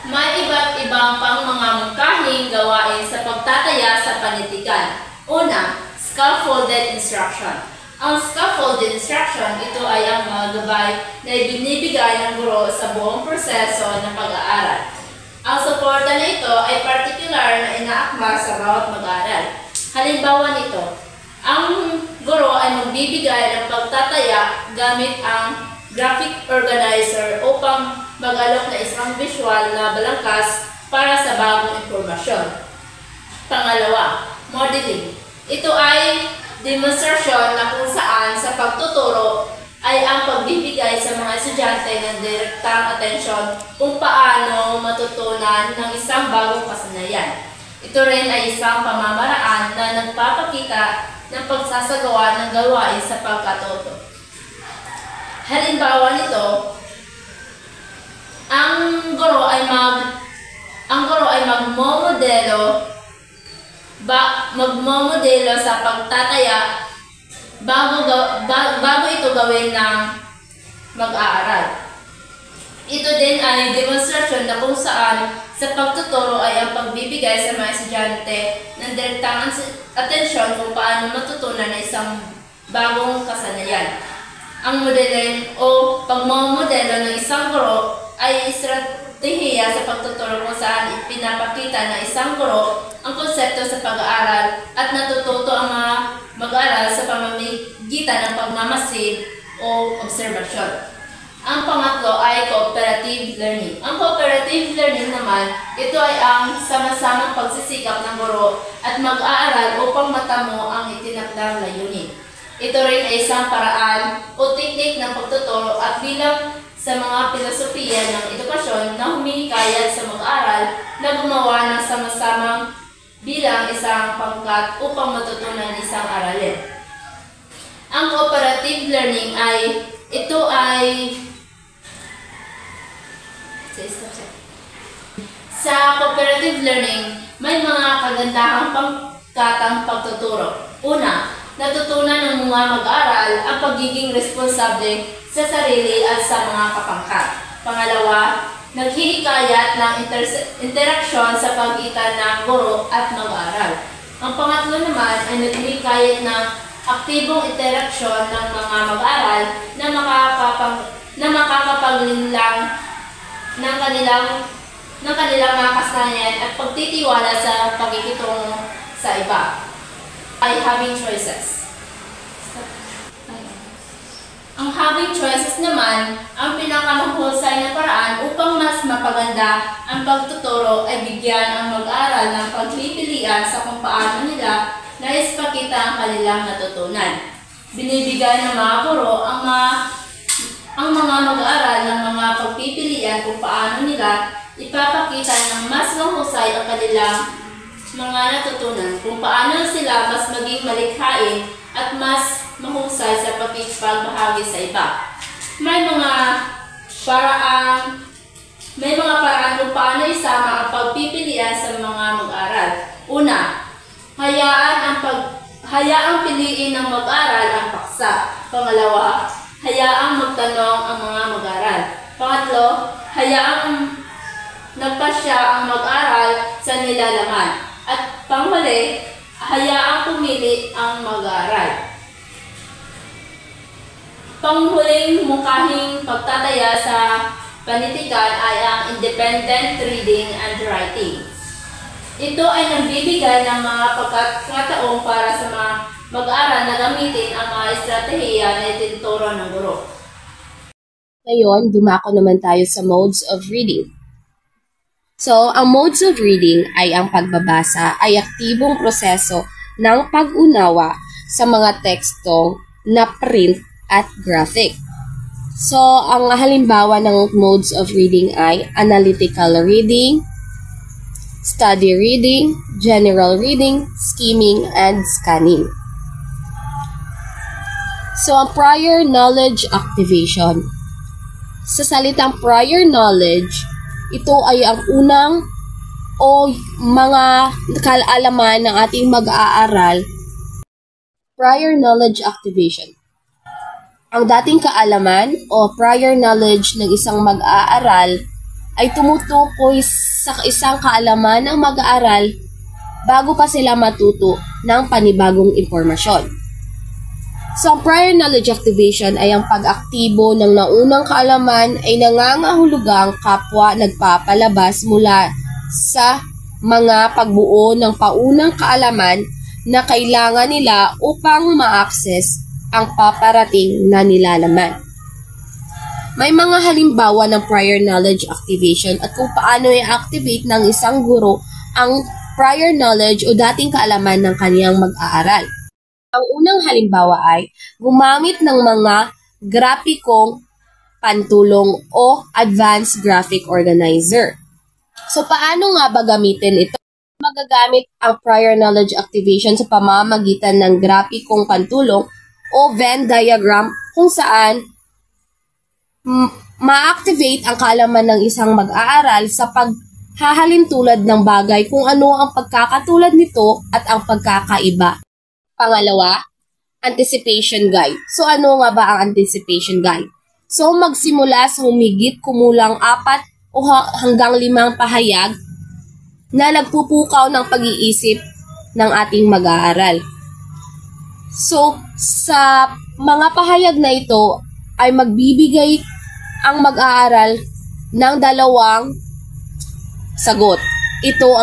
May iba't ibang pang mga mungkahing gawain sa pagtataya sa panitikan. Una, scaffolded instruction. Ang scaffolded instruction, ito ay ang mga gabay na ibinibigay ng guro sa buong proseso ng pag-aaral. Ang suporta nito ay partikular na inaakma sa bawat mag-aaral. Halimbawa nito, ang guro ay magbibigay ng pagtataya gamit ang graphic organizer upang mag-alok na isang visual na balangkas para sa bagong impormasyon. Pangalawa, modeling. Ito ay demonstrasyon na kung saan sa pagtuturo ay ang pagbibigay sa mga estudyante ng direktang atensyon kung paano matutunan ng isang bagong kasanayan. Ito rin ay isang pamamaraan na nagpapakita ng pagsasagawa ng gawain sa pagkatuto. Halimbawa nito, ang guro ay magmomodelo sa pagtataya bago ito gawin ng mag-aaral. Ito din ay demonstrasyon na kung saan sa pagtuturo ay ang pagbibigay sa mga estudyante ng direktang atensyon kung paano matutunan ng isang bagong kasanayan. Ang modeling o pagmomodelo ng isang guro ay estratehiya sa pagtuturo kung saan ipinapakita ng isang guro ang konsepto sa pag-aaral at natututo ang mga mag-aaral sa pamamagitan ng pagmamasid o obserbasyon. Ang pangatlo ay cooperative learning. Ang cooperative learning naman, ito ay ang sama-samang pagsisikap ng guro at mag-aaral upang matamo ang itinakdang layunin. Ito rin ay isang paraan o teknik ng pagtuturo at bilang sa mga filosofiya ng edukasyon na humihikayat sa mag-aaral na gumawa ng sama-samang bilang isang pangkat upang matutunan isang aralin. Ang cooperative learning sa cooperative learning, may mga kagandahang pangkatang pagtuturo. Una, natutunan ng mga mag-aaral ang pagiging responsable sa sarili at sa mga kapangkat. Pangalawa, naghihikayat ng interaksyon sa pagitan ng guro at mag-aaral. Ang pangatlo naman ay naghihikayat ng aktibong interaksyon ng mga mag-aaral na makakapaglinlang ng kanilang mga kasanayan at pagtitiwala sa pakikitungo sa iba. Ay having choices. Ang having choices naman, ang pinakamahusay na paraan upang mas mapaganda ang pagtuturo ay bigyan ang mag-aaral ng pagpipilian sa kung paano nila nais pakita ang kanilang natutunan. Binibigay ng mga guro ang mga mag-aaral ng mga pagpipilian kung paano nila ipapakita ng mas mahusay ang kanilang mga natutunan, kung paano sila mas maging malikhain at mas mahusay sa pakikipagbahagi sa iba. May mga paraan kung paano isama ang pagpipilian sa mga mag-aaral. Una, hayaang piliin ng mag-aaral ang paksa. Pangalawa, hayaang magtanong ang mga mag-aaral. Pangatlo, hayaang nagpasya ang mag-aaral sa nilalaman. At panghuli, hayaang pumili ang mag-aaral. Panghuling mungkahing pagtataya sa panitikan ay ang independent reading and writing. Ito ay nagbibigay ng mga pagkakataon para sa mga mag-aaral na gamitin ang mga estratehiya na itinuturo ng guro. Ngayon, dumako naman tayo sa modes of reading. So, ang modes of reading ay ang pagbabasa ay aktibong proseso ng pag-unawa sa mga tekstong na print at graphic. So, ang halimbawa ng modes of reading ay analytical reading, study reading, general reading, skimming, and scanning. So, ang prior knowledge activation. Sa salitang prior knowledge, ito ay ang unang o mga kaalaman ng ating mag-aaral. Prior knowledge activation. Ang dating kaalaman o prior knowledge ng isang mag-aaral ay tumutukoy sa isang kaalaman ng mag-aaral bago pa sila matuto ng panibagong impormasyon. So, ang prior knowledge activation ay ang pag-aktibo ng naunang kaalaman ay nangangahulugang kapwa nagpapalabas mula sa mga pagbuo ng paunang kaalaman na kailangan nila upang ma-access ang paparating na nilalaman. May mga halimbawa ng prior knowledge activation at kung paano i-activate ng isang guro ang prior knowledge o dating kaalaman ng kaniyang mag-aaral. Ang unang halimbawa ay gumamit ng mga grapikong pantulong o advanced graphic organizer. So, paano nga ba gamitin ito? Magagamit ang prior knowledge activation sa pamamagitan ng grapikong pantulong o Venn diagram kung saan ma-activate ang kaalaman ng isang mag-aaral sa paghahalin tulad ng bagay kung ano ang pagkakatulad nito at ang pagkakaiba. Pangalawa, anticipation guide. So, ano nga ba ang anticipation guide? So, magsimula sa humigit kumulang 4 o hanggang 5 pahayag na nagpupukaw ng pag-iisip ng ating mag-aaral. So, sa mga pahayag na ito ay magbibigay ang mag-aaral ng 2 sagot. Ito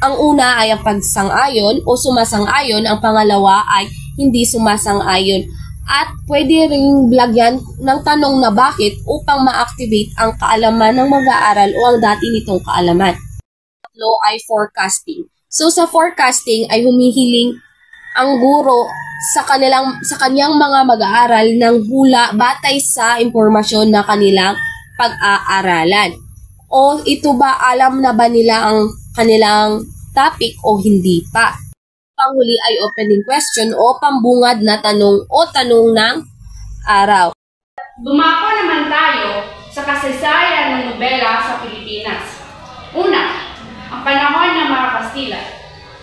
ang una ay ang pagsang-ayon o sumasang-ayon, ang pangalawa ay hindi sumasang-ayon. At pwede ring lagyan ng tanong na bakit upang ma-activate ang kaalaman ng mag-aaral o ang dati nitong kaalaman. Tatlo ay forecasting. So sa forecasting ay humihiling ang guro sa kanyang mga mag-aaral ng hula batay sa impormasyon na kanilang pag-aaralan. O ito ba, alam na ba nila ang kanilang topic o hindi pa? Panghuli ay opening question o pambungad na tanong o tanong ng araw. Dumako naman tayo sa kasaysayan ng nobela sa Pilipinas. Una, ang panahon ng mga Kastila.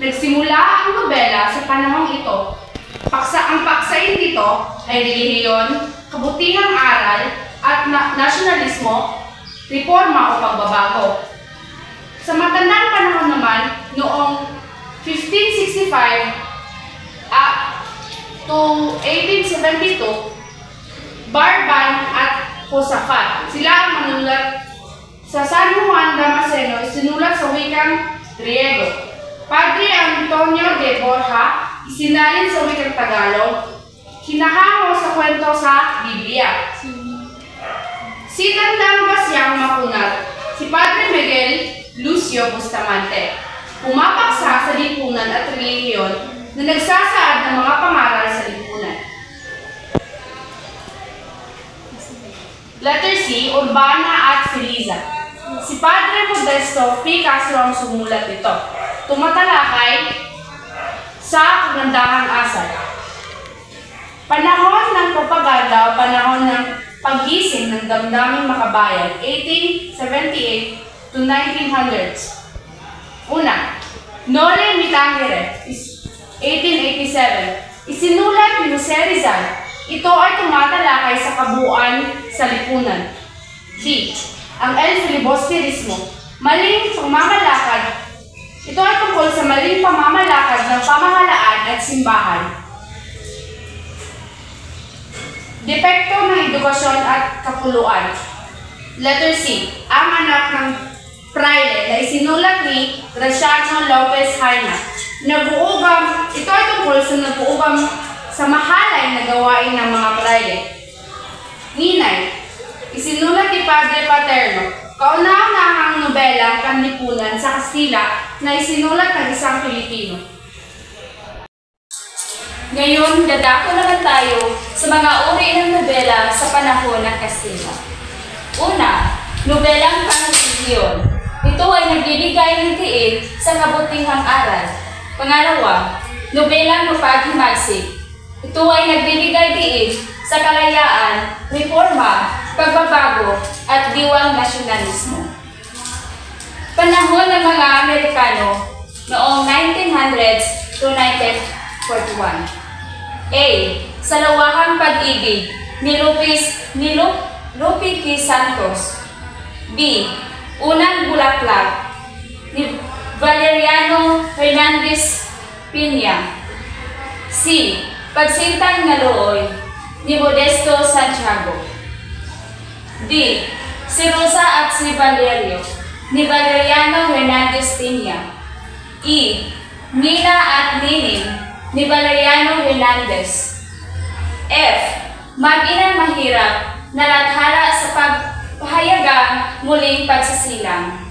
Nagsimula ang nobela sa panahong ito. Ang paksain dito ay relihiyon, kabutihang aral at nasyonalismo, reforma o pagbabago. Sa matandang panahon naman, noong 1565 to 1872, Barban at Josafat. Sila ang manulat sa San Juan Damasceno, isinulat sa wikang Griego. Padre Antonio de Borja, isinalin sa wikang Tagalog, hinahango sa kwento sa Biblia. Si Tandang Basyang Makunat, si Padre Miguel Lucio Bustamante, pumapaksa sa lipunan at relihiyon na nagsasaad ng mga pangaral sa lipunan. Letter C, Urbana at Feliza. Si Padre Modesto P. Castro ang sumulat nito. Tumatalakay sa kagandahang asal. Panahon ng propaganda o panahon ng paggising ng damdaming makabayan, 1878 to 1900s. Una, Noli Me Tangere, 1887. Isinulat ni Jose Rizal. Ito ay tumatalakay sa kabuuan sa lipunan. B. Ang El Filibusterismo, maling pamamalakad. Ito ay tungkol sa maling pamamalakad ng pamahalaan at simbahan. Depekto ng edukasyon at kapuluan. Letter C. Ang anak ng Fraile na isinulat ni Graciano Lopez Haina. Ito ay tungkol sa nabuugam sa mahalay na gawain ng mga Fraile. Ninay. Isinulat ni Padre Paterno. Kauna-unahang nobela ang kanlipunan sa Kastila na isinulat ng isang Pilipino. Ngayon, dadako naman tayo sa mga uri ng nobela sa panahon ng Kastila. Una, nobelang pangrelihiyon. Ito ay nagbibigay ng diin sa kabutihang aral. Pangalawa, nobelang mapaghimagsik. Ito ay nagbibigay diin sa kalayaan, reforma, pagbabago, at diwang nasyonalismo. Panahon ng mga Amerikano noong 1900s to 1941. A. Salawahang pag-ibig ni Lupi Q. Santos. B. Unang Bulaklak ni Valeriano Hernandez Piña. C. Pagsintang nga Looy ni Modesto Santiago. D. Si Rosa at si Valerio ni Valeriano Hernandez Piña. E. Nina at Nining ni Valeriano Hernandez. F. Mag-inang mahirap na lathala sa pagpahayagang muling pagsisilang.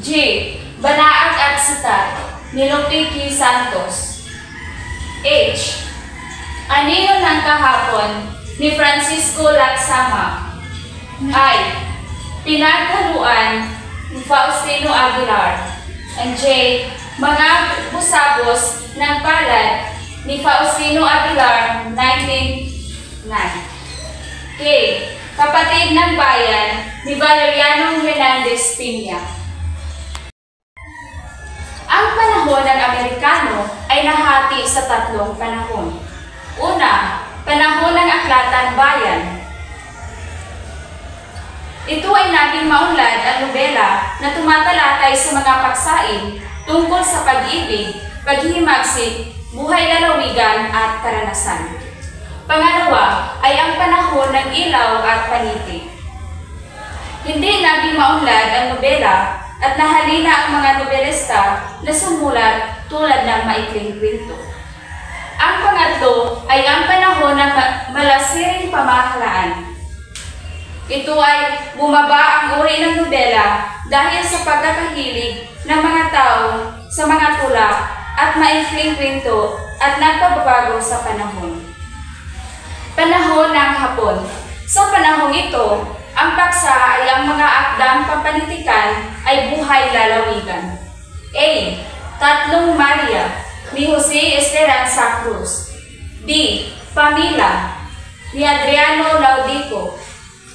G. Banaag at Sitat ni Lupiki Santos. H. Anino ng Kahapon ni Francisco Laksama. I. Pinaghaluan ni Faustino Aguilar. And J. Mga Busabos ng Palad ni Faustino Aguilar, 1909. K. Kapatid ng Bayan ni Valeriano Hernandez Piña. Ang panahon ng Amerikano ay nahati sa tatlong panahon. Una, panahon ng Aklatang Bayan. Ito ay naging maunlad ang nobela na tumatalakay sa mga paksain tungkol sa pag-ibig, paghihimagsik, buhay lalawigan at karanasan. Pangalawa ay ang panahon ng ilaw at paniti. Hindi naging maunlad ang nobela at nahalina ang mga nobelista na sumulat tulad ng maikling kwento. Ang pangatlo ay ang panahon ng malasiring pamahalaan. Ito ay bumaba ang uri ng nobela dahil sa pagkakahilig ng mga tao sa mga tula at maikling kwento at nagpabago sa panahon. Panahon ng Hapon. Sa panahong ito, ang paksa ay ang mga akdang pampanitikan ay buhay lalawigan. A. Tatlong Maria ni Jose Esperanza Cruz. B. Pamila ni Adriano Laudico.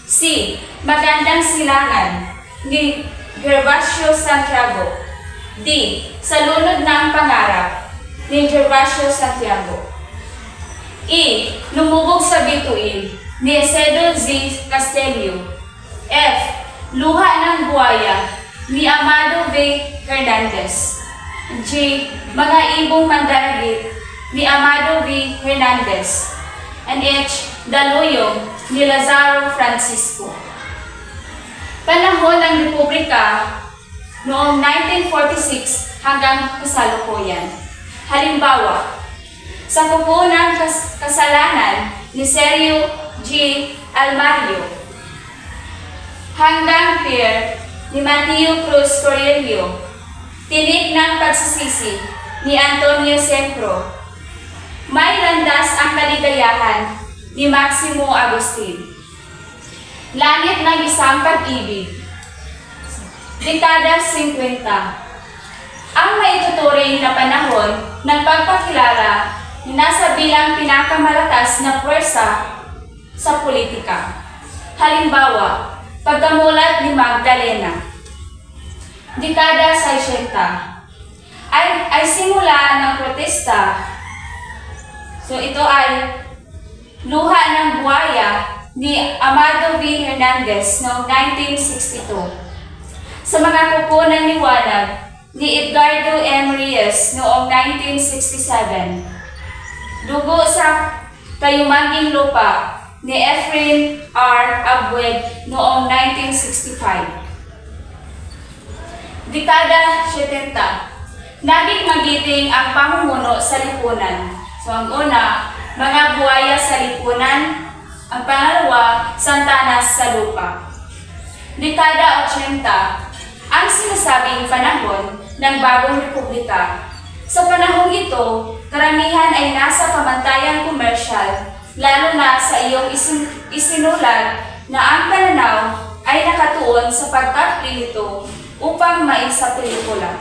C. Magandang Silangan ni Gervasio Santiago. D. Sa Lunod ng Pangarap ni Gervasio Santiago. E. Lumubog sa Bituin ni Isidro Z. Castelio. F. Luha ng Buhaya ni Amado V. Hernandez. G. Mga Ibong Mandaragit ni Amado V. Hernandez. And H. Daluyong ni Lazaro Francisco. Panahon ng Republika noong 1946 hanggang kasalukuyan. Halimbawa, sa Kupunang Kasalanan ni Sergio G. Almario hanggang Pier ni Mateo Cruz Corelio. Tinik ng Pagsisisi ni Antonio Sempro. May Landas ang Kaligayahan ni Maximo Agustin. Langit ng Isang Pag-ibig. Dekada 50. Ang maituturing na panahon ng pagpakilala na nasa bilang pinakamalakas na puwersa sa politika. Halimbawa, pagkamulat ni Magdalena. Dekada 60. Ay simula ng protesta. So ito ay Luha ng Buhaya ni Amado V. Hernandez noong 1962. Sa mga kupunang liwanag ni Edgardo M. Reyes noong 1967. Dugo sa Kayumanging Lupa ni Efrain R. Abweg noong 1965. Dekada 70. Naging magiting ang pamumuno sa lipunan. So ang una, mga buhaya sa lipunan. Ang pangalawa, santanas sa lupa. Dekada 80. Ang sinasabing panahon ng bagong republika. Sa panahong ito, karamihan ay nasa pamantayang komersyal, lalo na sa iyong isinulat na ang pananaw ay nakatuon sa pagkapli nito upang maisa pelikula.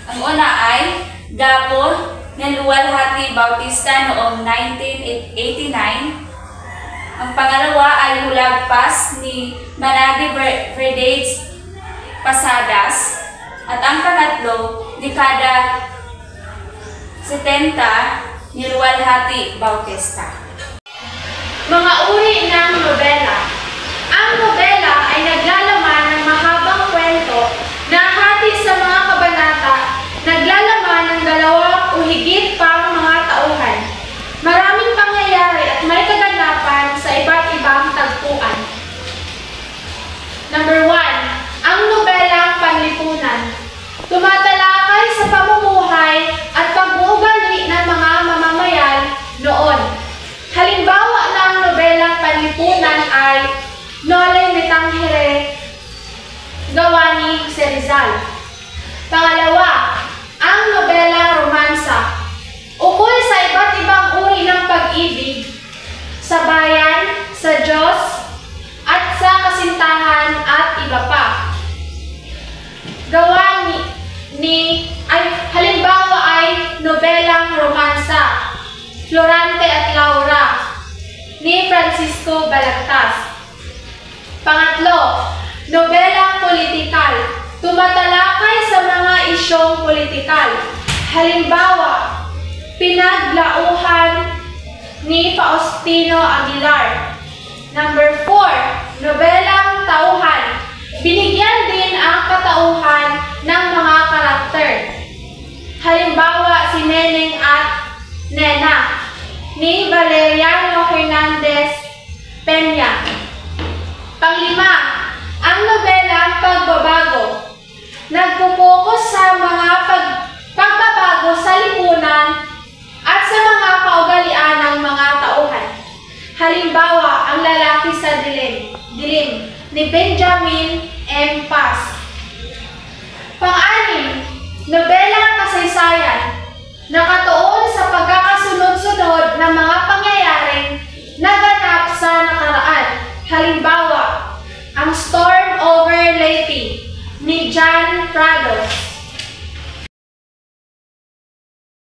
Ang una ay Gapo ng Luwalhati Bautista noong 1989. Ang pangalawa ay Hulagpas ni Managi Verdes Pasadas. At ang pangatlo, dekada 70 ni Luwalhati Bautista. Mga uri ng nobela. Ang nobela ay naglalaman maging si Rizal. Pangalawa, ang nobelang romansa. Ukol sa iba't ibang uri ng pag-ibig, sa bayan, sa Diyos, at sa kasintahan at iba pa. Gawa halimbawa ay nobelang romansa, Florante at Laura, ni Francisco Balagtas. Pangatlo, nobelang politikal, tumatalakay sa mga isyong politikal. Halimbawa, Pinaglauhan ni Faustino Aguilar. Number 4, nobelang tauhan. Binigyan din ang katauhan ng mga karakter. Halimbawa, si Neneng at Nena ni Valeriano Hernandez Peña. Panglima, ang nobelang pagbabago. Nagpo-focus sa mga pagbabago sa lipunan at sa mga kaugalian ng mga tauhan. Halimbawa, ang lalaki sa dilim ni Benjamin M. Paz. Pang-anim, nobelang kasaysayan. Nakatuon sa pagkakasunod-sunod ng mga pangyayaring naganap sa nakaraan. Halimbawa, ang Storm over Leyte ni John Prado.